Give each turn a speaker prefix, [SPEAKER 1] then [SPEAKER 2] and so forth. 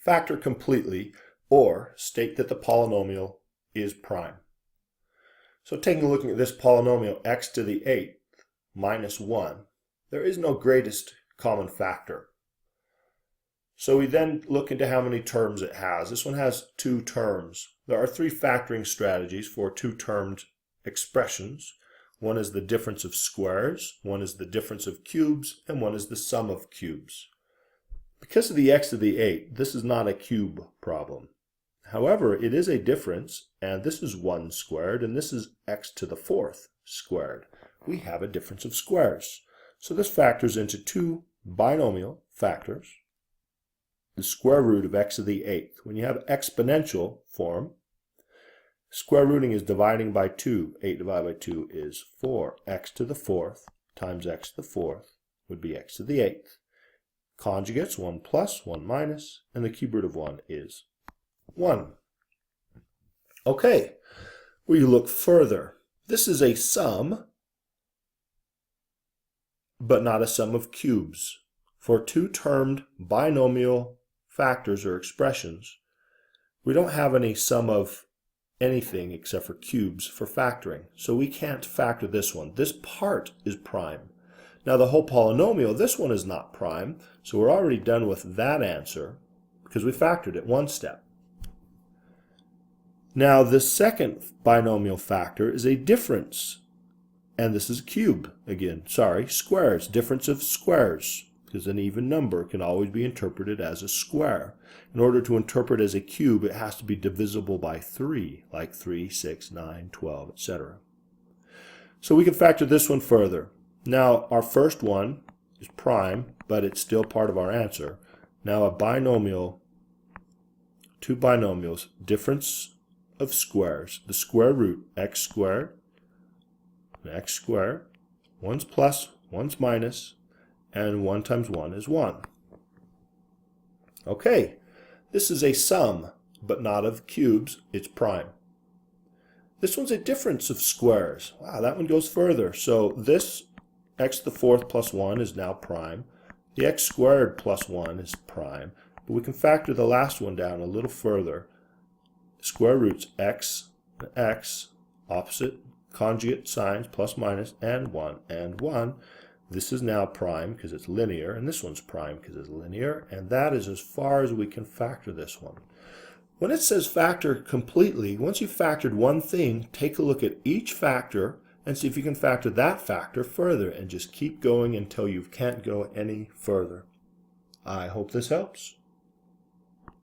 [SPEAKER 1] factor completely, or state that the polynomial is prime. So taking a look at this polynomial x to the 8th minus 1, there is no greatest common factor. So we then look into how many terms it has. This one has 2 terms. There are 3 factoring strategies for 2-termed expressions. One is the difference of squares, one is the difference of cubes, and one is the sum of cubes. Because of the x to the 8th, this is not a cube problem. However, it is a difference, and this is 1 squared, and this is x to the 4th squared. We have a difference of squares. So this factors into 2 binomial factors. The square root of x to the 8th. When you have exponential form, square rooting is dividing by 2. 8 divided by 2 is 4. X to the 4th times x to the 4th would be x to the 8th. Conjugates, 1 plus, 1 minus, and the cube root of 1 is 1. Okay, we look further. This is a sum, but not a sum of cubes. For 2-termed binomial factors or expressions, we don't have any sum of anything except for cubes for factoring. So we can't factor this one. This part is prime. Now the whole polynomial, this one is not prime, so we're already done with that answer because we factored it 1 step. Now the second binomial factor is a difference, and this is a cube again. Sorry, squares, difference of squares, because an even number can always be interpreted as a square. In order to interpret as a cube, it has to be divisible by 3, like 3, 6, 9, 12, etc. So we can factor this one further. Now our first one is prime, but it's still part of our answer. Now a binomial, 2 binomials, difference of squares, the square root, x squared, and x squared, 1's plus, 1's minus, and 1 times 1 is 1. Okay, this is a sum, but not of cubes, it's prime. This one's a difference of squares. Wow, that one goes further. So this x to the 4th plus 1 is now prime. The x squared plus 1 is prime, but we can factor the last one down a little further. Square roots x, x, opposite, conjugate signs, plus, minus, and 1. This is now prime because it's linear, and this one's prime because it's linear, and that is as far as we can factor this one. When it says factor completely, once you've factored one thing, take a look at each factor and see if you can factor that factor further, and just keep going until you can't go any further. I hope this helps.